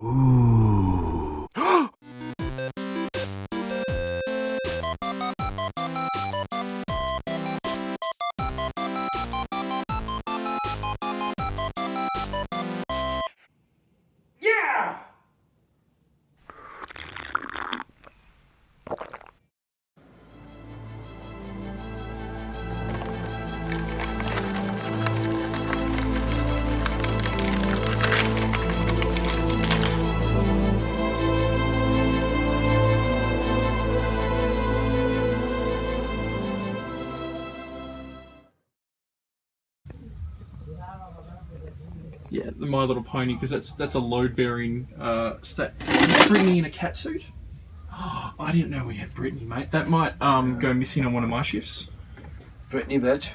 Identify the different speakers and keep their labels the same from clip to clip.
Speaker 1: Ooh. Yeah! Yeah, the My Little Pony, because that's a load-bearing stat. Is Brittany in a catsuit? Oh, I didn't know we had Brittany, mate. That might go missing on one of my shifts.
Speaker 2: Brittany, bitch.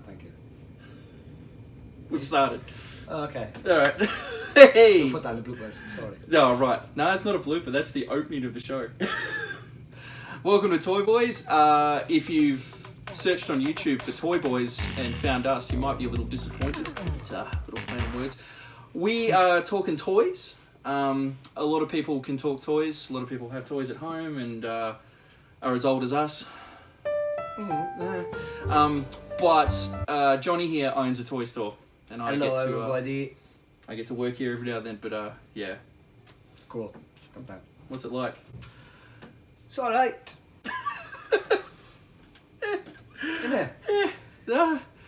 Speaker 2: Thank you.
Speaker 1: We've started.
Speaker 2: Okay.
Speaker 1: Alright. Hey!
Speaker 2: Put down the bloopers, sorry.
Speaker 1: No, right. No, that's not a blooper. That's the opening of the show. Welcome to Toy Boys. If you've searched on YouTube for Toy Boys and found us, you might be a little disappointed. It's a little play on words. We are talking toys. A lot of people can talk toys. A lot of people have toys at home and are as old as us. But Johnny here owns a toy store, and I
Speaker 2: Hello, everybody.
Speaker 1: I get to work here every now and then. But yeah,
Speaker 2: Cool. Come down.
Speaker 1: what's it like?
Speaker 2: It's alright. Isn't it?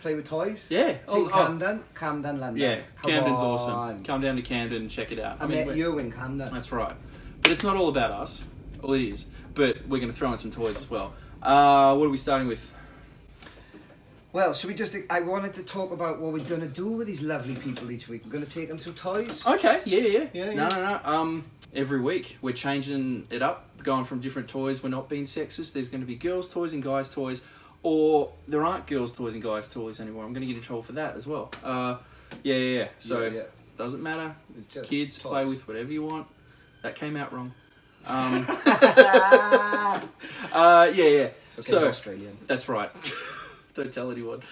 Speaker 2: Play with toys.
Speaker 1: Yeah.
Speaker 2: See Camden? Camden, London.
Speaker 1: Yeah,
Speaker 2: Come
Speaker 1: Camden's
Speaker 2: on.
Speaker 1: awesome. Come down to Camden and check it out.
Speaker 2: I met you in Camden.
Speaker 1: That's right. But it's not all about us. Well, it is. But we're going to throw in some toys as well. What are we starting with?
Speaker 2: Well, should we just... I wanted to talk about what we're going to do with these lovely people each week. We're going to take them through toys.
Speaker 1: Okay, yeah.
Speaker 2: Yeah.
Speaker 1: No. Every week we're changing it up, going from different toys. We're not being sexist. There's going to be girls' toys and guys' toys. Or there aren't girls' toys and guys' toys anymore. I'm going to get in trouble for that as well. Yeah. So,
Speaker 2: Yeah.
Speaker 1: doesn't matter.
Speaker 2: It's just
Speaker 1: Kids,
Speaker 2: toys.
Speaker 1: play with whatever you want. That came out wrong. Yeah.
Speaker 2: So, Australian.
Speaker 1: That's right. Don't tell anyone.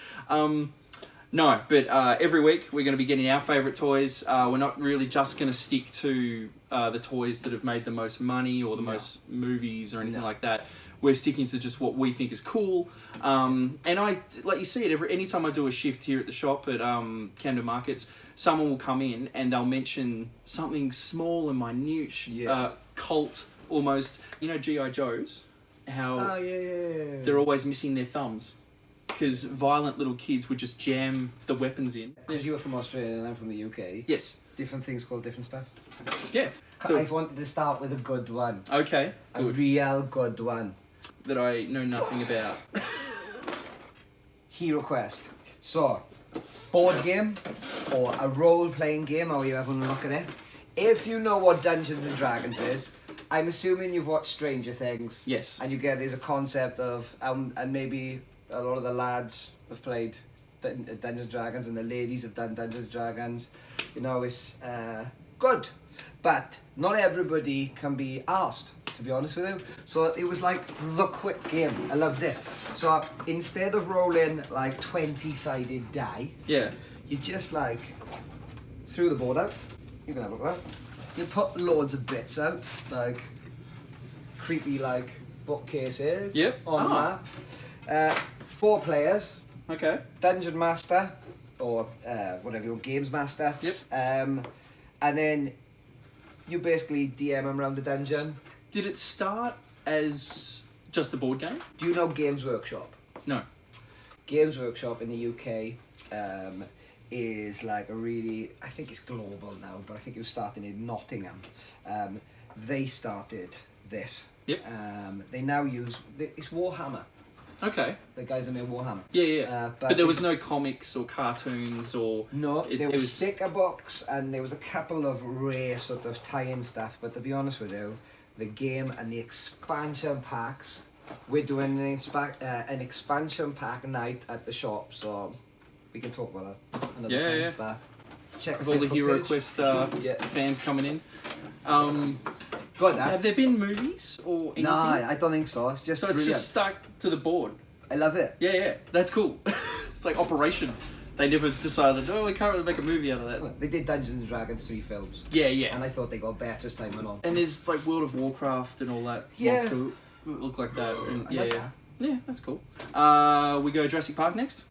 Speaker 1: No, but every week we're going to be getting our favourite toys. We're not really just going to stick to the toys that have made the most money or the most movies or anything like that. We're sticking to just what we think is cool. And I let you see it anytime I do a shift here at the shop at Camden Markets. Someone will come in and they'll mention something small and minute, cult almost. You know, G.I. Joes. How they're always missing their thumbs. Because violent little kids would just jam the weapons in.
Speaker 2: Because you were from Australia and I'm from the UK.
Speaker 1: Yes.
Speaker 2: Different things called different stuff.
Speaker 1: Yeah.
Speaker 2: I wanted to start with a good one.
Speaker 1: Okay.
Speaker 2: A
Speaker 1: Good.
Speaker 2: real good one.
Speaker 1: That I know nothing about.
Speaker 2: Hero Quest. So, board game or a role-playing game, however you ever want to look at it. If you know what Dungeons and Dragons is, I'm assuming you've watched Stranger Things.
Speaker 1: Yes.
Speaker 2: And you get there's a concept of, and maybe a lot of the lads have played Dungeons and Dragons and the ladies have done Dungeons and Dragons. You know, it's good. But not everybody can be asked, to be honest with you. So it was like the quick game. I loved it. So instead of rolling like 20-sided die, you just like threw the board out. You can have a look at that. You put loads of bits out, like creepy like bookcases on that. 4 players.
Speaker 1: Okay.
Speaker 2: Dungeon Master or whatever your games master.
Speaker 1: Yep.
Speaker 2: And then you basically DM them around the dungeon.
Speaker 1: Did it start as just a board game?
Speaker 2: Do you know Games Workshop?
Speaker 1: No.
Speaker 2: Games Workshop in the UK is like a really, I think it's global now, but I think it was starting in Nottingham. They started this.
Speaker 1: Yep.
Speaker 2: They now use it's Warhammer.
Speaker 1: Okay.
Speaker 2: The guys that made Warhammer.
Speaker 1: Yeah. But there was no comics or cartoons or...
Speaker 2: No, there was
Speaker 1: was
Speaker 2: sticker books and there was a couple of rare sort of tie-in stuff. But to be honest with you, the game and the expansion packs, we're doing an expansion pack night at the shop, so we can talk about that another time.
Speaker 1: Yeah.
Speaker 2: But check
Speaker 1: With all the
Speaker 2: Facebook
Speaker 1: Hero
Speaker 2: page.
Speaker 1: Quest fans coming in.
Speaker 2: Got that?
Speaker 1: Have there been movies or anything?
Speaker 2: No, I don't think so. It's just
Speaker 1: So it's
Speaker 2: brilliant.
Speaker 1: just stuck to the board.
Speaker 2: I love it.
Speaker 1: Yeah. That's cool. It's like Operation. They never decided, we can't really make a movie out of that.
Speaker 2: They did Dungeons and Dragons 3 films.
Speaker 1: Yeah.
Speaker 2: And I thought they got better as time went on.
Speaker 1: And there's like World of Warcraft and all that.
Speaker 2: Yeah.
Speaker 1: Monster look like that. And,
Speaker 2: I like that.
Speaker 1: Yeah, that's cool. We go Jurassic Park next.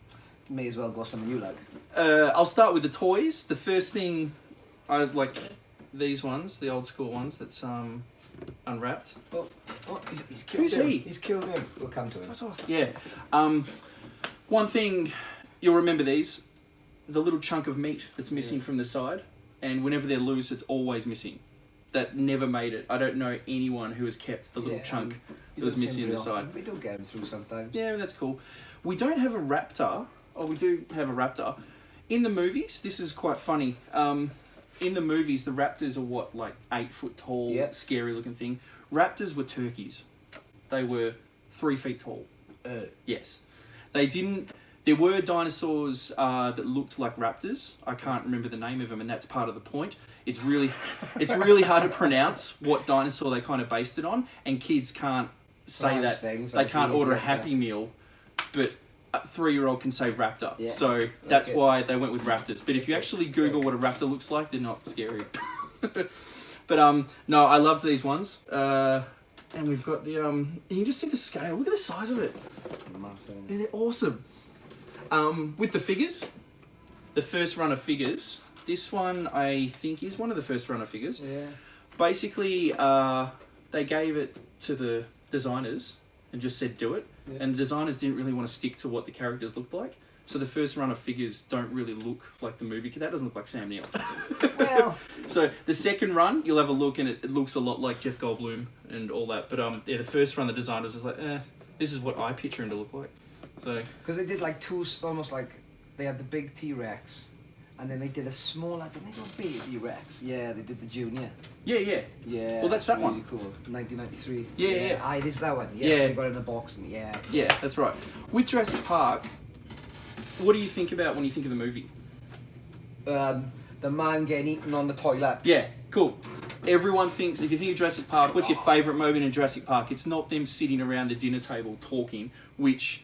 Speaker 2: May as well go something you like.
Speaker 1: I'll start with the toys. The first thing I like these ones, the old school ones. That's unwrapped.
Speaker 2: Oh, he's killed
Speaker 1: Who's
Speaker 2: him.
Speaker 1: he?
Speaker 2: He's killed him. We'll come to him.
Speaker 1: That's off. Yeah. One thing you'll remember these, the little chunk of meat that's missing from the side, and whenever they're loose, it's always missing. That never made it. I don't know anyone who has kept the little chunk that was missing in the side.
Speaker 2: We do get him through sometimes.
Speaker 1: Yeah, that's cool. We don't have a raptor. Oh, we do have a raptor. In the movies, this is quite funny. In the movies, the raptors are what, like 8 foot tall, scary looking thing. Raptors were turkeys. They were 3 feet tall. Yes. They didn't... There were dinosaurs that looked like raptors. I can't remember the name of them, and that's part of the point. It's really hard to pronounce what dinosaur they kind of based it on, and kids can't say that. They can't order a Happy Meal, but a 3-year-old can say raptor. Yeah. So that's why they went with raptors. But if you actually Google what a raptor looks like, they're not scary. But no, I loved these ones. And we've got the you can just see the scale. Look at the size of it. Yeah, they're awesome. With the figures, the first run of figures. This one I think is one of the first run of figures.
Speaker 2: Yeah.
Speaker 1: Basically, they gave it to the designers and just said do it. Yeah. And the designers didn't really want to stick to what the characters looked like. So the first run of figures don't really look like the movie. That doesn't look like Sam Neill.
Speaker 2: Well.
Speaker 1: So the second run, you'll have a look and it looks a lot like Jeff Goldblum and all that. But yeah, the first run, the designers was like, this is what I picture him to look like. So
Speaker 2: because they did like two, almost like they had the big T-Rex, and then they did a smaller, didn't they do baby Rex? Yeah, they did the Junior.
Speaker 1: Yeah.
Speaker 2: Yeah.
Speaker 1: Well, that's that
Speaker 2: really
Speaker 1: one.
Speaker 2: Cool. 1993.
Speaker 1: Yeah.
Speaker 2: Ah, it is that one. Yes,
Speaker 1: Yeah.
Speaker 2: we got it in the box, and yeah.
Speaker 1: Yeah, that's right. With Jurassic Park, what do you think about when you think of the movie?
Speaker 2: The man getting eaten on the toilet.
Speaker 1: Yeah, cool. Everyone thinks, if you think of Jurassic Park, what's your favourite moment in Jurassic Park? It's not them sitting around the dinner table talking, which,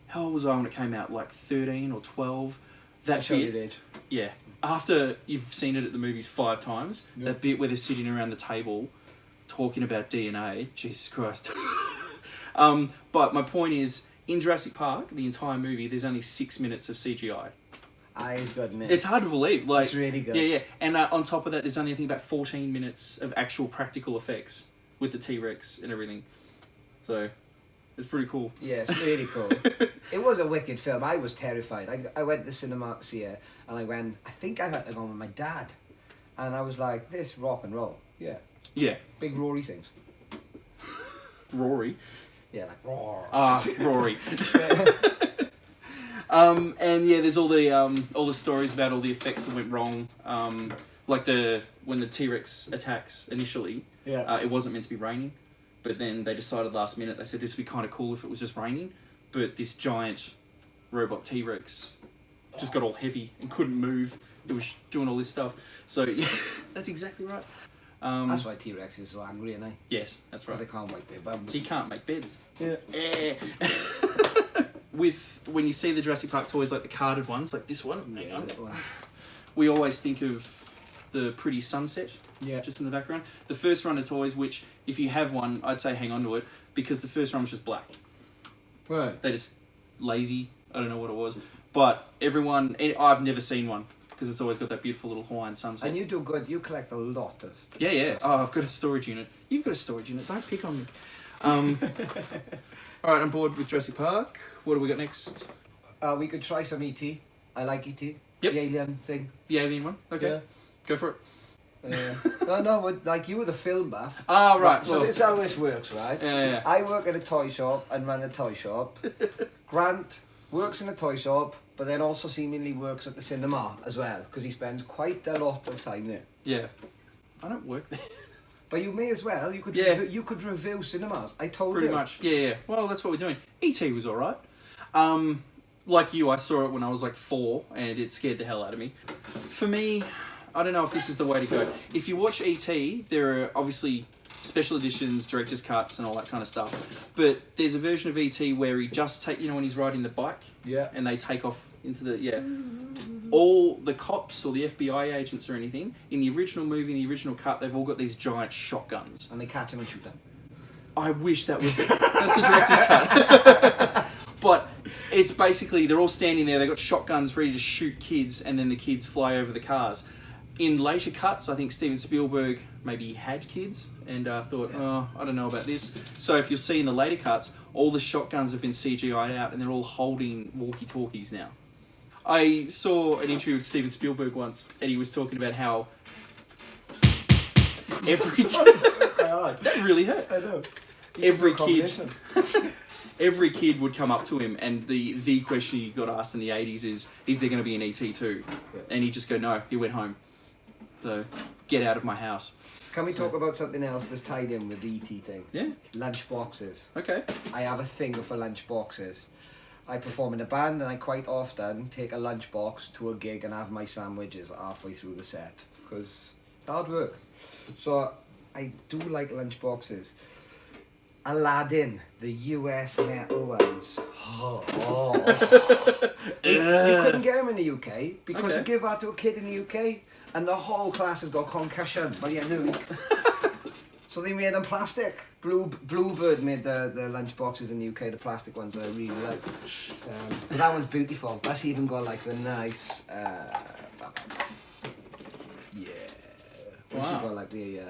Speaker 1: how old was I when it came out? Like 13 or 12? That bit.
Speaker 2: Age.
Speaker 1: Yeah. After you've seen it at the movies 5 times, that bit where they're sitting around the table talking about DNA, Jesus Christ. But my point is, in Jurassic Park, the entire movie, there's only 6 minutes of CGI.
Speaker 2: It's good, man.
Speaker 1: It's hard to believe. Like,
Speaker 2: it's really good.
Speaker 1: Yeah. And on top of that, there's only, I think, about 14 minutes of actual practical effects with the T-Rex and everything. So, it's pretty cool.
Speaker 2: Yeah, it's really cool. It was a wicked film. I was terrified. I went to the cinema to see it, and I think I had to go with my dad. And I was like, this rock and roll. Yeah.
Speaker 1: Yeah.
Speaker 2: Big Rory things.
Speaker 1: Rory?
Speaker 2: Yeah, like roar.
Speaker 1: Rory. And yeah, there's all the stories about all the effects that went wrong. Like when the T-Rex attacks initially, it wasn't meant to be raining, but then they decided last minute, they said this would be kind of cool if it was just raining, but this giant robot T-Rex just got all heavy and couldn't move. It was doing all this stuff. So yeah, that's exactly right.
Speaker 2: That's why T-Rex is so angry, isn't he?
Speaker 1: Yes, that's right.
Speaker 2: They can't wipe their bums.
Speaker 1: He can't make beds.
Speaker 2: Yeah.
Speaker 1: When you see the Jurassic Park toys, like the carded ones, like this one, we always think of the pretty sunset just in the background. The first run of toys, which if you have one, I'd say hang on to it, because the first run was just black.
Speaker 2: Right.
Speaker 1: They're just lazy. I don't know what it was. But everyone, I've never seen one, because it's always got that beautiful little Hawaiian sunset.
Speaker 2: And you do good. You collect a lot of...
Speaker 1: Yeah. Oh, I've got a storage unit. You've got a storage unit. Don't pick on me. All right, I'm bored with Jurassic Park. What do we got next?
Speaker 2: We could try some E.T. I like E.T.
Speaker 1: Yep.
Speaker 2: The alien thing.
Speaker 1: The alien one? Okay.
Speaker 2: Yeah.
Speaker 1: Go for it.
Speaker 2: No, like you were the film buff.
Speaker 1: Ah, right.
Speaker 2: So
Speaker 1: Well,
Speaker 2: this is how this works, right?
Speaker 1: Yeah.
Speaker 2: I work at a toy shop and run a toy shop. Grant works in a toy shop, but then also seemingly works at the cinema as well, because he spends quite a lot of time there.
Speaker 1: Yeah. I don't work there.
Speaker 2: But you may as well. You could you could review cinemas. I told you.
Speaker 1: Pretty much. Yeah. Well, that's what we're doing. E.T. was alright. Like you, I saw it when I was like 4, and it scared the hell out of me. For me, I don't know if this is the way to go. If you watch E.T., there are obviously special editions, director's cuts, and all that kind of stuff. But there's a version of E.T. where he just when he's riding the bike, and they take off into the all the cops or the FBI agents or anything in the original movie, in the original cut, they've all got these giant shotguns,
Speaker 2: and they catch him and shoot them.
Speaker 1: I wish that was that's the director's cut. But it's basically they're all standing there. They've got shotguns ready to shoot kids, and then the kids fly over the cars. In later cuts, I think Steven Spielberg maybe had kids and thought, oh, I don't know about this. So if you'll see in the later cuts, all the shotguns have been CGI'd out, and they're all holding walkie-talkies now. I saw an interview with Steven Spielberg once, and he was talking about how every that really hurt.
Speaker 2: I know.
Speaker 1: Every kid would come up to him, and the question he got asked in the 80s is there going to be an ET 2? Yeah. And he'd just go, no, he went home. So, get out of my house.
Speaker 2: Can we talk about something else that's tied in with the ET thing?
Speaker 1: Yeah.
Speaker 2: Lunch boxes.
Speaker 1: Okay.
Speaker 2: I have a thing for lunch boxes. I perform in a band, and I quite often take a lunch box to a gig and have my sandwiches halfway through the set, because it's hard work. So, I do like lunch boxes. Aladdin, the US metal ones. You couldn't get them in the UK because you give that to a kid in the UK and the whole class has got concussion by the end of the week. So they made them plastic. Bluebird made the lunch boxes in the UK, the plastic ones that I really like. But that one's beautiful. That's even got like the nice.
Speaker 1: Wow.
Speaker 2: Got like the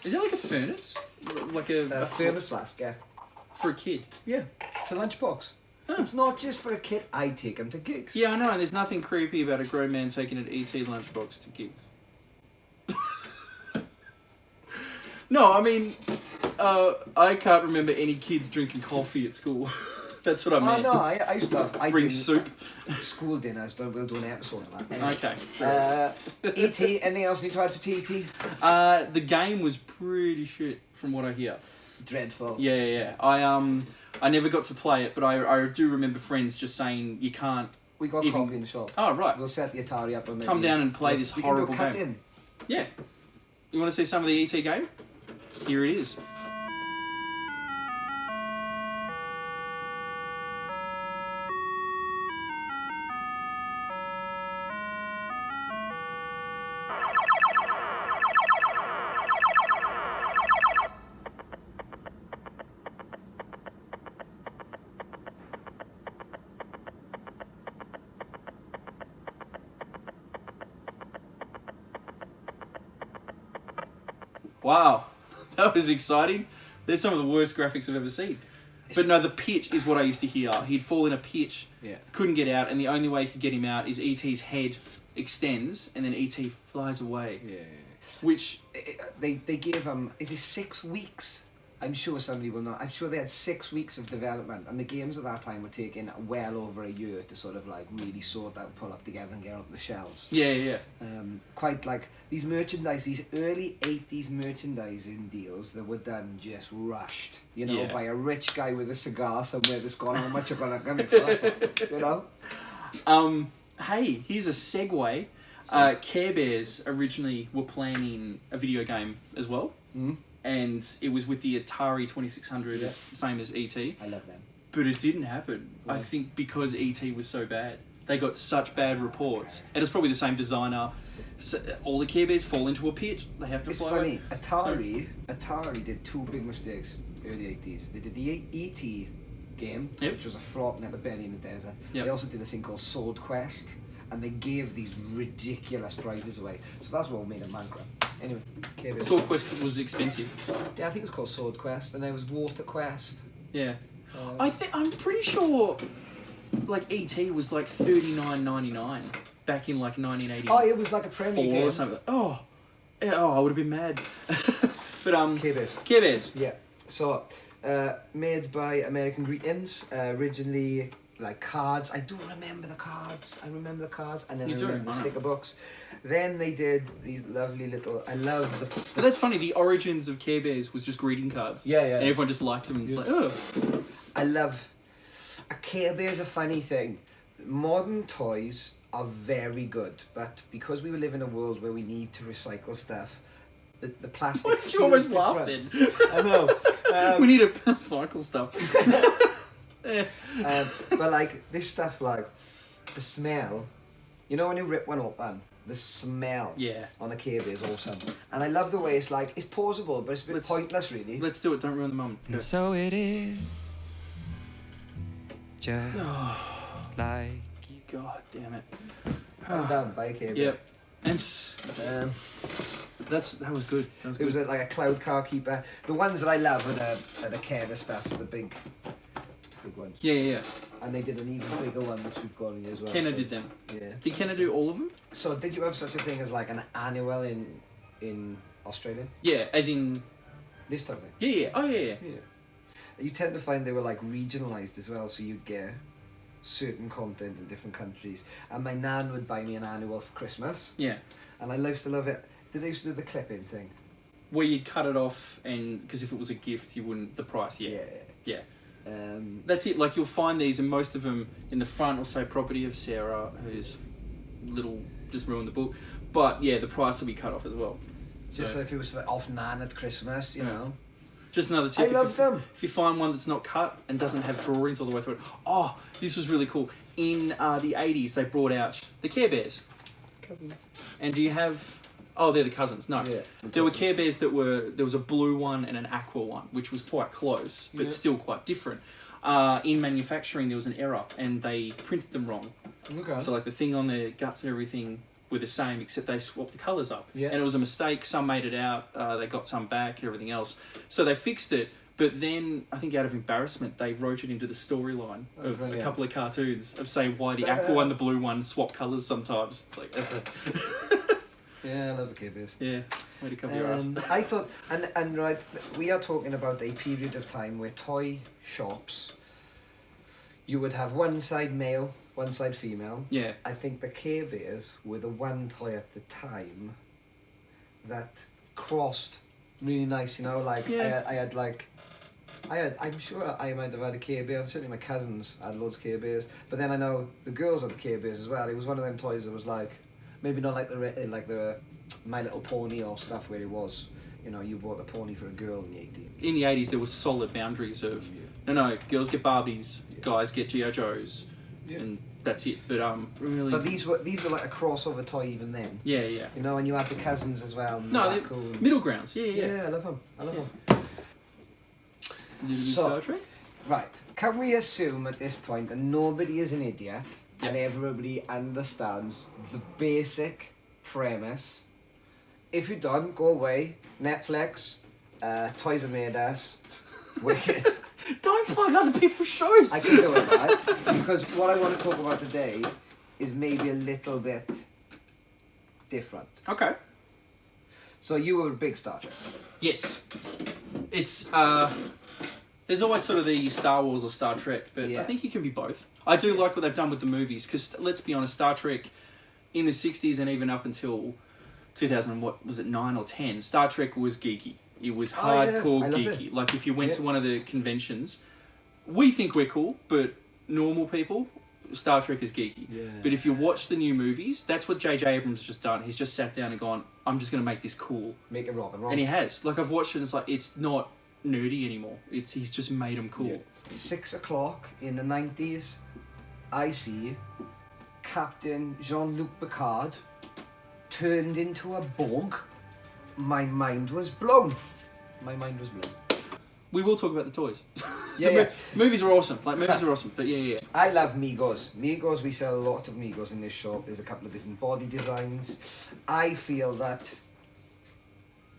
Speaker 1: Is it like a furnace? Like a
Speaker 2: furnace flask, yeah.
Speaker 1: For a kid?
Speaker 2: Yeah, it's a lunchbox. Huh. It's not just for a kid. I take them to gigs.
Speaker 1: Yeah, I know. There's nothing creepy about a grown man taking an ET lunchbox to gigs. No, I mean, I can't remember any kids drinking coffee at school. That's what I meant.
Speaker 2: Oh, no, I used to have...
Speaker 1: Bring soup.
Speaker 2: School dinners, we'll do an episode of that. Anyway.
Speaker 1: Okay.
Speaker 2: E.T., anything else you tried to E.T.?
Speaker 1: The game was pretty shit, from what I hear.
Speaker 2: Dreadful.
Speaker 1: Yeah. I never got to play it, but I do remember friends just saying you can't...
Speaker 2: We got a copy in the shop.
Speaker 1: Oh, right.
Speaker 2: We'll set the Atari up and maybe...
Speaker 1: Come down and play this horrible game.
Speaker 2: In.
Speaker 1: Yeah. You want to see some of the E.T. game? Here it is. Wow, that was exciting. There's some of the worst graphics I've ever seen. But no, the pitch is what I used to hear. He'd fall in a pitch, couldn't get out, and the only way he could get him out is E.T.'s head extends, and then E.T. flies away. Yeah. Which...
Speaker 2: They gave him, is it 6 weeks? I'm sure somebody will know. I'm sure they had 6 weeks of development, and the games at that time were taking well over a year to sort of like really sort out, pull up together, and get on the shelves.
Speaker 1: Yeah.
Speaker 2: Quite like these merchandise, these early 80s merchandising deals that were done just rushed, you know, by a rich guy with a cigar somewhere that's gone, how much you're gonna give me for that one, you know?
Speaker 1: Hey, here's a segue. Care Bears originally were planning a video game as well.
Speaker 2: Mm-hmm.
Speaker 1: And it was with the Atari 2600, it's the same as E.T.
Speaker 2: I love them.
Speaker 1: But it didn't happen. Why? I think because E.T. was so bad. They got such bad reports. And it's probably the same designer. So all the Care Bears fall into a pit. They have to fly away.
Speaker 2: It's funny, Atari did two big mistakes early 80s. They did the E.T. game, which was a flop and had a belly in the desert. Yep. They also did a thing called Sword Quest. And they gave these ridiculous prizes away. So that's what made them bankrupt. Anyway,
Speaker 1: Sword Quest was expensive.
Speaker 2: Yeah, I think it was called Sword Quest, and there was Water Quest.
Speaker 1: Yeah. I'm pretty sure, like, E.T. was like $39.99 back in like 1980.
Speaker 2: Oh, it was like a Premier game.
Speaker 1: Or something. Oh, yeah, I would have been mad. But
Speaker 2: Care Bears.
Speaker 1: Care Bears.
Speaker 2: Yeah. So, made by American Greetings. Originally, like cards. I do remember the cards. I remember the cards, and then
Speaker 1: You
Speaker 2: I
Speaker 1: do?
Speaker 2: remember the
Speaker 1: Wow.
Speaker 2: sticker books. Then they did these lovely little. I love the.
Speaker 1: But that's funny. The origins of Care Bears was just greeting cards.
Speaker 2: Yeah, yeah.
Speaker 1: And everyone just liked them. And it's
Speaker 2: Yeah.
Speaker 1: like, oh.
Speaker 2: I love. A Care Bear is a funny thing. Modern toys are very good, but because we live in a world where we need to recycle stuff, the plastic.
Speaker 1: Why did you
Speaker 2: feels
Speaker 1: almost laugh
Speaker 2: different.
Speaker 1: then?
Speaker 2: I know.
Speaker 1: We need to recycle stuff. Eh.
Speaker 2: But like this stuff, like the smell, you know, when you rip one open, the smell
Speaker 1: Yeah.
Speaker 2: on a Care Bear is awesome, and I love the way it's like it's pausable, but it's a bit
Speaker 1: Let's-
Speaker 2: pointless, really.
Speaker 1: Let's do it. Don't ruin the moment. Go.
Speaker 3: And so it is. Just like you.
Speaker 1: God damn it.
Speaker 2: I'm done by a Care Bear.
Speaker 1: Yep. And
Speaker 2: Um,
Speaker 1: that was good. That was
Speaker 2: it
Speaker 1: good.
Speaker 2: was like a cloud car keeper. The ones that I love are the Care Bear stuff, the big ones.
Speaker 1: Yeah, yeah, yeah.
Speaker 2: And they did an even bigger one, which we've got here as well.
Speaker 1: Kenna
Speaker 2: so
Speaker 1: did
Speaker 2: it's-
Speaker 1: them.
Speaker 2: Yeah.
Speaker 1: Did Kenna do all of them?
Speaker 2: So did you have such a thing as like an annual in Australia?
Speaker 1: Yeah, as in.
Speaker 2: This type of thing.
Speaker 1: Yeah, yeah. Oh, yeah, yeah.
Speaker 2: Yeah. You tend to find they were like regionalised as well, so you'd get certain content in different countries. And my nan would buy me an annual for Christmas,
Speaker 1: Yeah.
Speaker 2: and I used to love it. Did they used to do the clipping thing?
Speaker 1: Where you'd cut it off, and because if it was a gift, you wouldn't. The price, yeah. Yeah. That's it. Like you'll find these, and most of them in the front will say property of Sarah, who's little just ruined the book. But yeah, the price will be cut off as well.
Speaker 2: Just
Speaker 1: So,
Speaker 2: so if it was for off nan at Christmas, you
Speaker 1: Yeah.
Speaker 2: know.
Speaker 1: just another tip.
Speaker 2: I
Speaker 1: if
Speaker 2: love
Speaker 1: you-
Speaker 2: them.
Speaker 1: If you find one that's not cut and doesn't have drawings all the way through it, oh, this was really cool. In the 80s, they brought out the Care Bears.
Speaker 2: Cousins.
Speaker 1: And do you have? Oh, they're the cousins. No,
Speaker 2: Yeah.
Speaker 1: there were Care Bears that were. There was a blue one and an aqua one, which was quite close, but
Speaker 2: Yeah.
Speaker 1: still quite different. In manufacturing, there was an error, and they printed them wrong.
Speaker 2: Okay.
Speaker 1: So like the thing on the guts and everything were the same, except they swapped the colours up.
Speaker 2: Yeah.
Speaker 1: And it was a mistake. Some made it out. They got some back and everything else. So they fixed it. But then, I think out of embarrassment, they wrote it into the storyline of a
Speaker 2: brilliant.
Speaker 1: couple of cartoons of saying why the aqua one, the blue one, swap colours sometimes. It's like,
Speaker 2: Yeah, I love the Care Bears.
Speaker 1: yeah, way to cover your ass.
Speaker 2: I thought, and right, we are talking about a period of time where toy shops, you would have one side male, one side female.
Speaker 1: Yeah,
Speaker 2: I think the Care Bears were the one toy at the time that crossed really nice, you know, like
Speaker 1: Yeah.
Speaker 2: I'm sure I might have had a Care Bear, certainly my cousins had loads of Care Bears, but then I know the girls had the Care Bears as well. It was one of them toys that was like, maybe not like the My Little Pony or stuff where it was, you know, you bought a pony for a girl in the 80s.
Speaker 1: in the 80s, there was solid boundaries of, no, girls get Barbies, guys get G.I. Joes, and that's it. But really,
Speaker 2: But these were like a crossover toy even then.
Speaker 1: yeah, yeah.
Speaker 2: You know, and you had the cousins as well.
Speaker 1: No,
Speaker 2: the
Speaker 1: they're
Speaker 2: raccoons.
Speaker 1: middle grounds. Yeah, yeah.
Speaker 2: Yeah, I love them. I love them.
Speaker 1: Did you do
Speaker 2: So-
Speaker 1: Star Trek?
Speaker 2: Right. Can we assume at this point that nobody is an idiot and
Speaker 1: Yeah.
Speaker 2: everybody understands the basic premise? If you don't, go away. Netflix, Toys That Made Us, Wicked.
Speaker 1: Don't plug other people's shows.
Speaker 2: I can do it, right? Because what I want to talk about today is maybe a little bit different.
Speaker 1: Okay.
Speaker 2: So you were a big Star Trek fan.
Speaker 1: Yes. It's there's always sort of the Star Wars or Star Trek, but
Speaker 2: Yeah.
Speaker 1: I think you can be both. I do like what they've done with the movies because let's be honest, Star Trek in the 60s and even up until 2000, what was it, 9 or 10, Star Trek was geeky. It was
Speaker 2: Oh, yeah.
Speaker 1: hardcore
Speaker 2: I love
Speaker 1: geeky.
Speaker 2: it.
Speaker 1: Like if you went
Speaker 2: Yeah.
Speaker 1: to one of the conventions, we think we're cool, but normal people, Star Trek is geeky.
Speaker 2: Yeah.
Speaker 1: But if you watch the new movies, that's what J.J. Abrams has just done. He's just sat down and gone, I'm just going to make this cool.
Speaker 2: Make it rock and roll.
Speaker 1: And he has. Like I've watched it and it's like, it's not nerdy anymore. He's just made them cool.
Speaker 2: Yeah. 6 o'clock in the 90s, I see Captain Jean-Luc Picard turned into a bug. My mind was blown. My mind was blown.
Speaker 1: We will talk about the toys.
Speaker 2: Yeah,
Speaker 1: The
Speaker 2: yeah.
Speaker 1: movies are awesome. Like movies
Speaker 2: Exactly.
Speaker 1: are awesome. But yeah.
Speaker 2: I love Megos. Megos, we sell a lot of Megos in this shop. There's a couple of different body designs. I feel that,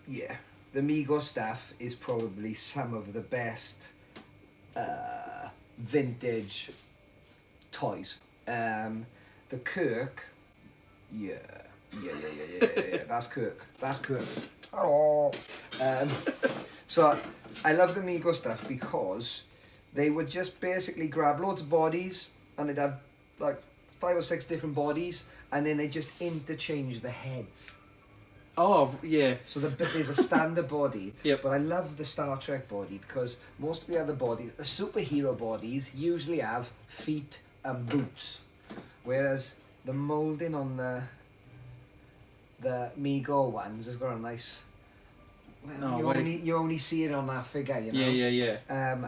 Speaker 2: yeah, the Mego stuff is probably some of the best vintage toys. The Kirk Yeah. That's Kirk. Hello. So I love the Mego stuff because they would just basically grab loads of bodies and they'd have like 5 or 6 different bodies and then they just interchange the heads.
Speaker 1: Oh, yeah.
Speaker 2: So there's a standard body,
Speaker 1: Yep.
Speaker 2: but I love the Star Trek body because most of the other bodies, the superhero bodies, usually have feet and boots, whereas the moulding on the Mego ones has got a nice. Well, you only see it on that figure, you know.
Speaker 1: Yeah.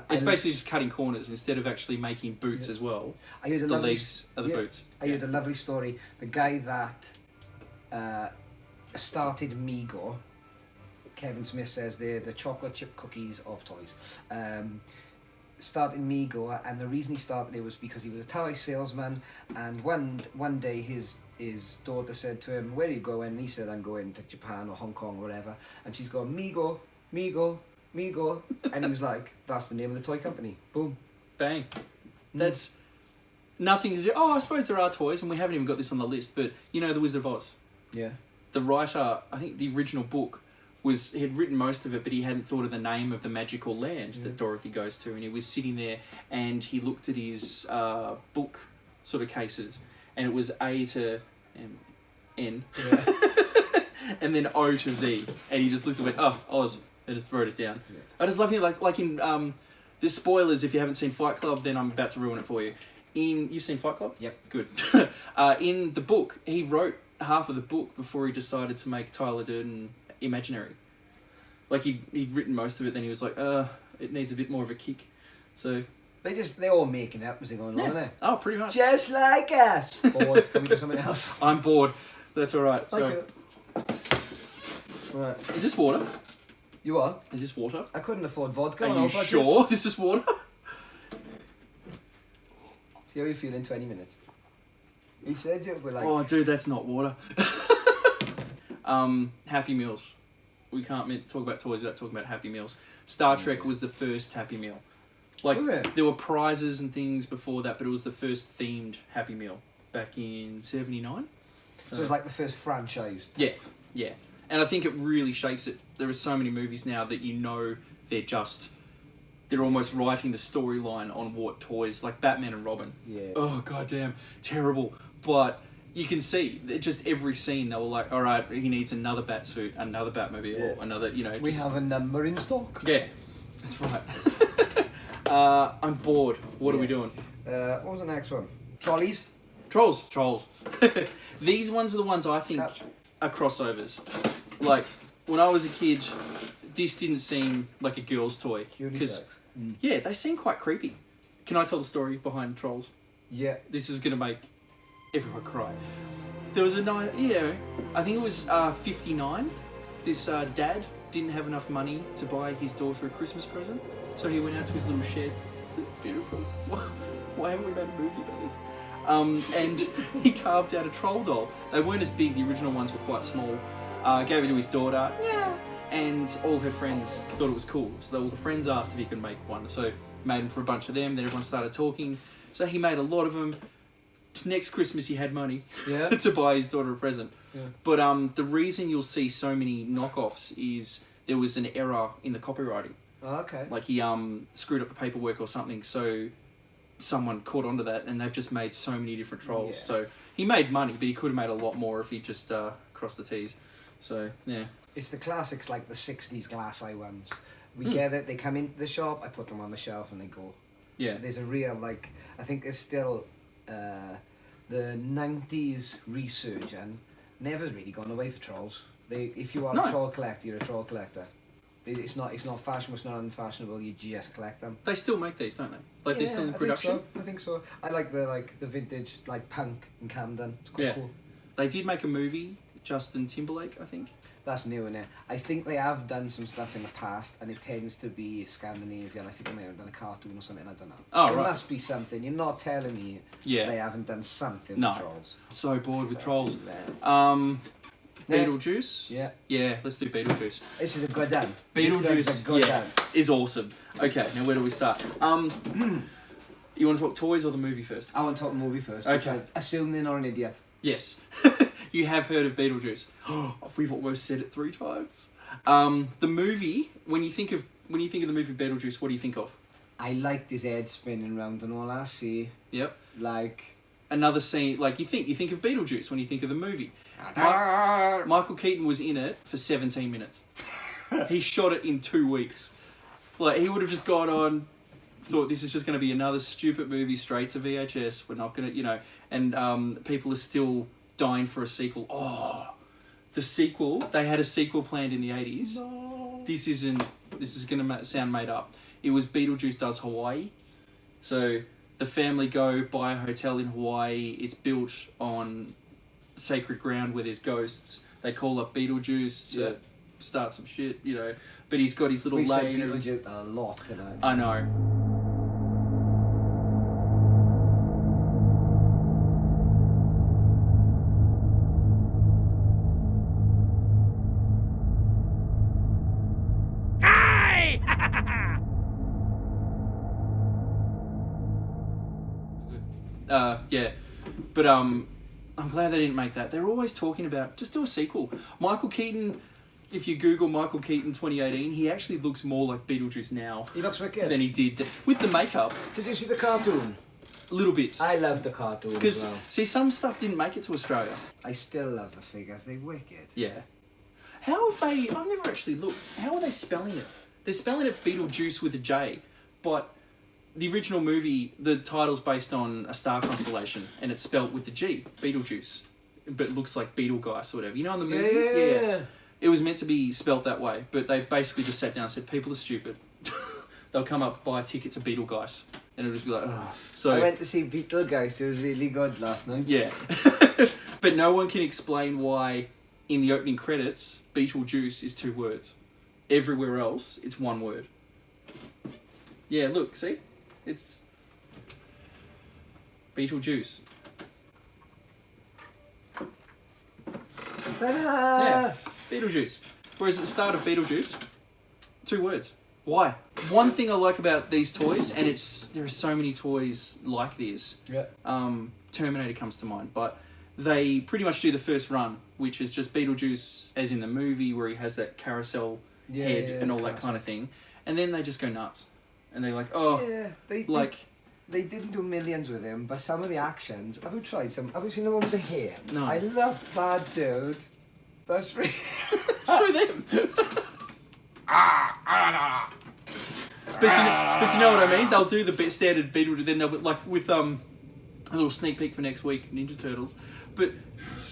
Speaker 1: It's basically just cutting corners instead of actually making boots as well.
Speaker 2: I heard
Speaker 1: The legs are the boots.
Speaker 2: I heard a lovely story. The guy that started Mego, Kevin Smith says they're the chocolate chip cookies of toys. Started Mego, and the reason he started it was because he was a toy salesman, and one day his daughter said to him, "Where are you going?" And he said, "I'm going to Japan or Hong Kong or whatever." And she's going, "Mego, Mego, Mego." And he was like, "That's the name of the toy company." Boom.
Speaker 1: Bang. That's nothing to do. Oh, I suppose there are toys, and we haven't even got this on the list, but you know The Wizard of Oz?
Speaker 2: Yeah.
Speaker 1: The writer, I think the original book, he had written most of it, but he hadn't thought of the name of the magical land that Dorothy goes to, and he was sitting there and he looked at his book sort of cases, and it was A to N, and then O to Z, and he just looked and went, "Oh, Oz," and just wrote it down. Yeah. I just love it, like in there's spoilers if you haven't seen Fight Club, then I'm about to ruin it for you. You've seen Fight Club?
Speaker 2: Yep.
Speaker 1: Good. In the book, he wrote half of the book before he decided to make Tyler Durden imaginary. Like he'd written most of it, then he was like, it needs a bit more of a kick. So
Speaker 2: they're all making it up as they're going on, aren't they?
Speaker 1: Oh, pretty much.
Speaker 2: Just like us. Bored. Can we do something else?
Speaker 1: I'm bored. That's all right. So,
Speaker 2: Like it. Right.
Speaker 1: is this water?
Speaker 2: You are?
Speaker 1: Is this water?
Speaker 2: I couldn't afford vodka.
Speaker 1: Are you sure this is water?
Speaker 2: See how you feel in 20 minutes. He said you were like...
Speaker 1: Oh, dude, that's not water. Happy Meals. We can't talk about toys without talking about Happy Meals. Star Trek was the first Happy Meal. Like, there were prizes and things before that, but it was the first themed Happy Meal back in 79.
Speaker 2: So it's like the first franchise.
Speaker 1: Yeah. And I think it really shapes it. There are so many movies now that you know they're almost writing the storyline on what toys, like Batman and Robin.
Speaker 2: Yeah.
Speaker 1: Oh, goddamn, terrible. But you can see, just every scene, they were like, all right, he needs another Batsuit, another Batmobile, another, you know.
Speaker 2: We have a number in stock.
Speaker 1: Yeah, that's right. I'm bored. What are we doing?
Speaker 2: What was the next one? Trolleys?
Speaker 1: Trolls. These ones are the ones I think are crossovers. Like, when I was a kid, this didn't seem like a girl's toy. Because, yeah, they seem quite creepy. Can I tell the story behind Trolls?
Speaker 2: Yeah.
Speaker 1: This is going to make everyone cry. There was a night, I think it was 59. This dad didn't have enough money to buy his daughter a Christmas present, so he went out to his little shed. Beautiful. Why haven't we made a movie about this? And he carved out a troll doll. They weren't as big, the original ones were quite small. Gave it to his daughter, and all her friends thought it was cool. So all the friends asked if he could make one. So he made them for a bunch of them, then everyone started talking. So he made a lot of them. Next Christmas he had money to buy his daughter a present. Yeah. But the reason you'll see so many knockoffs is there was an error in the copywriting.
Speaker 2: Oh, okay.
Speaker 1: Like he screwed up the paperwork or something, so someone caught onto that, and they've just made so many different trolls. Yeah. So he made money, but he could have made a lot more if he just crossed the T's. So, yeah.
Speaker 2: It's the classics, like the 60s glass eye ones. We get it, they come into the shop, I put them on the shelf and they go.
Speaker 1: Yeah.
Speaker 2: There's a real, like, I think there's still the 90s resurgence never really gone away for trolls. If you are a troll collector, you're a troll collector. It's not fashionable, it's not unfashionable, you just collect them.
Speaker 1: They still make these, don't they? Like they're still in production?
Speaker 2: I think so. I like the vintage, like punk in Camden. It's quite cool.
Speaker 1: They did make a movie, Justin Timberlake, I think.
Speaker 2: That's new, innit? I think they have done some stuff in the past, and it tends to be Scandinavian. I think they may have done a cartoon or something, I don't know.
Speaker 1: Oh,
Speaker 2: there
Speaker 1: right.
Speaker 2: must be something. You're not telling me they haven't done something with trolls.
Speaker 1: So bored with trolls.
Speaker 2: Next.
Speaker 1: Beetlejuice? Yeah, let's do Beetlejuice.
Speaker 2: This is a good one.
Speaker 1: Beetlejuice, is awesome. Okay, now where do we start? You want to talk toys or the movie first?
Speaker 2: I want to talk movie first.
Speaker 1: Okay.
Speaker 2: Assume they're not an idiot.
Speaker 1: Yes. You have heard of Beetlejuice. We've almost said it 3 times. The movie, when you think of the movie Beetlejuice, what do you think of?
Speaker 2: I like this head spinning round and all I see.
Speaker 1: Yep.
Speaker 2: Like...
Speaker 1: Another scene, like you think of Beetlejuice when you think of the movie. Michael Keaton was in it for 17 minutes. He shot it in 2 weeks. Like, he would have just gone on, thought this is just going to be another stupid movie straight to VHS. We're not going to, and people are still dying for a sequel. Oh, the sequel, they had a sequel planned in the 80s. No. This is going to sound made up. It was Beetlejuice Does Hawaii. So the family go buy a hotel in Hawaii. It's built on sacred ground where there's ghosts. They call up Beetlejuice to start some shit, But he's got his little
Speaker 2: We've said
Speaker 1: lane.
Speaker 2: Beetlejuice a lot tonight.
Speaker 1: I know. Yeah, but I'm glad they didn't make that. They're always talking about just do a sequel. Michael Keaton, if you Google Michael Keaton 2018, he actually looks more like Beetlejuice now
Speaker 2: He looks wicked.
Speaker 1: than he did with the makeup.
Speaker 2: Did you see the cartoon?
Speaker 1: Little bits.
Speaker 2: I love the cartoon
Speaker 1: Because
Speaker 2: as well.
Speaker 1: see, some stuff didn't make it to Australia.
Speaker 2: I still love the figures. They're wicked.
Speaker 1: Yeah. How have they? I've never actually looked. How are they spelling it? They're spelling it Beetlejuice with a J, but the original movie, the title's based on a star constellation, and it's spelt with the G, Beetlejuice, but it looks like Beetlegeist or whatever. You know in the movie?
Speaker 2: Yeah.
Speaker 1: It was meant to be spelt that way, but they basically just sat down and said, people are stupid. They'll come up, buy a ticket to Beetlegeist, and it'll just be like, oh. So
Speaker 2: I went to see Beetlegeist. It was really good last night.
Speaker 1: yeah. But no one can explain why, in the opening credits, Beetlejuice is 2 words. Everywhere else, it's 1 word. Yeah, look, see? It's Beetlejuice. Yeah, Beetlejuice. Whereas at the start of Beetlejuice, 2 words. Why? One thing I like about these toys, and there are so many toys like this.
Speaker 2: Yeah.
Speaker 1: Terminator comes to mind, but they pretty much do the first run, which is just Beetlejuice, as in the movie where he has that carousel head and all that kind of thing, and then they just go nuts, and they're like, oh,
Speaker 2: Yeah, they didn't do millions with him, but some of the actions. Have you tried some? Have you seen the one with the hair?
Speaker 1: No.
Speaker 2: I love that dude. That's really.
Speaker 1: show them. But you know what I mean? They'll do the standard Beetlejuice, then they'll like with a little sneak peek for next week, Ninja Turtles. But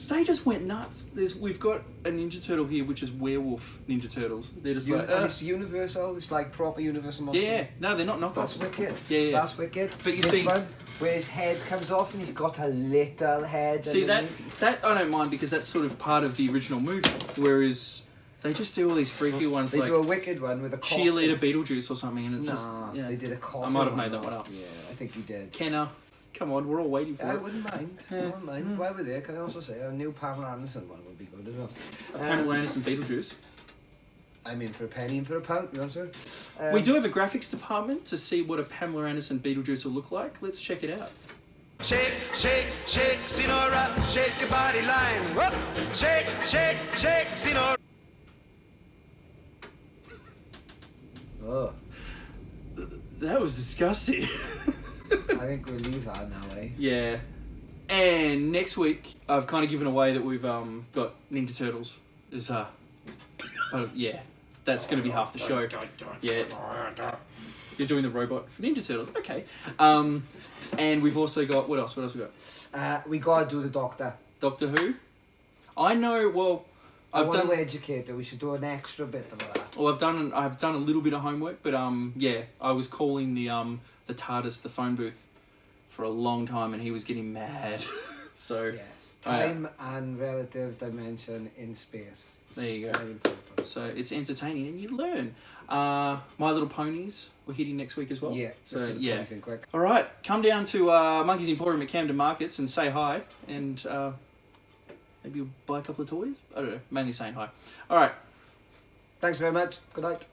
Speaker 1: they just went nuts. We've got a Ninja Turtle here, which is werewolf Ninja Turtles. They're just like,
Speaker 2: and it's Universal. It's like proper Universal monster.
Speaker 1: yeah, no, they're not knockoffs.
Speaker 2: That's wicked.
Speaker 1: Yeah.
Speaker 2: That's wicked.
Speaker 1: But you
Speaker 2: this
Speaker 1: see-
Speaker 2: one, where his head comes off and he's got a little head.
Speaker 1: See
Speaker 2: underneath.
Speaker 1: that I don't mind because that's sort of part of the original movie. Whereas they just do all these freaky ones
Speaker 2: They
Speaker 1: like
Speaker 2: do a wicked one with a coffin.
Speaker 1: cheerleader Beetlejuice or something, and it's
Speaker 2: Nah,
Speaker 1: just
Speaker 2: they did a coffin.
Speaker 1: I might have made that one up.
Speaker 2: Yeah, I think he did.
Speaker 1: Kenner, come on, we're all waiting for
Speaker 2: I
Speaker 1: it.
Speaker 2: wouldn't mind. I wouldn't mind. While we're there, can I also say a new Pamela Anderson one would be good as well.
Speaker 1: Pamela Anderson Beetlejuice.
Speaker 2: I'm in for a penny and for a pound, you know what I'm saying?
Speaker 1: We do have a graphics department to see what a Pamela Anderson Beetlejuice will look like. Let's check it out.
Speaker 4: Shake, shake, shake, Sinora, shake your body line. Whoop. Shake, shake, shake, Sinora.
Speaker 2: Oh,
Speaker 1: That was disgusting.
Speaker 2: I think we'll leave that now, eh?
Speaker 1: Yeah. And next week, I've kind of given away that we've got Ninja Turtles. Yeah, that's going to be half the show. Yeah. You're doing the robot for Ninja Turtles. Okay. And we've also got, what else we got?
Speaker 2: We gotta do the Doctor.
Speaker 1: Doctor Who? I know, well,
Speaker 2: I want to educate her. We should do an extra bit of that.
Speaker 1: Well, I've done a little bit of homework, but yeah, I was calling the TARDIS, the phone booth, for a long time, and he was getting mad. So
Speaker 2: Yeah. Time and relative dimension in space.
Speaker 1: there you go.
Speaker 2: Very important.
Speaker 1: So it's entertaining, and you learn. My Little Ponies, we're hitting next week as well.
Speaker 2: Yeah,
Speaker 1: So
Speaker 2: just do the
Speaker 1: yeah.
Speaker 2: funny thing quick.
Speaker 1: All right, come down to Monkey's Emporium at Camden Markets and say hi, and maybe you'll buy a couple of toys. I don't know, mainly saying hi. All right.
Speaker 2: Thanks very much. Good night.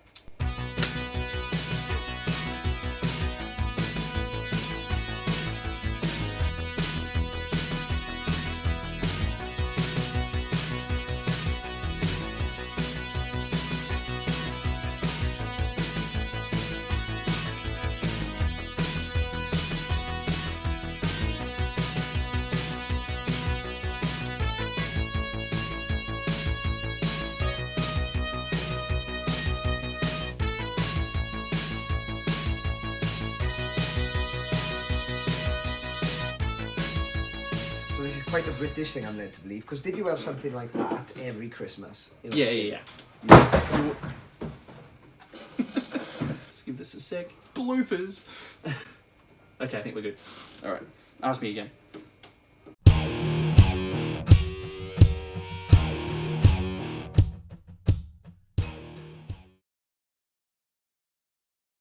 Speaker 2: quite a British thing, I'm led to believe. Because did you have something like that every Christmas? It was-
Speaker 1: Yeah. Let's give this a sec. Bloopers. Okay, I think we're good. All right, ask me again.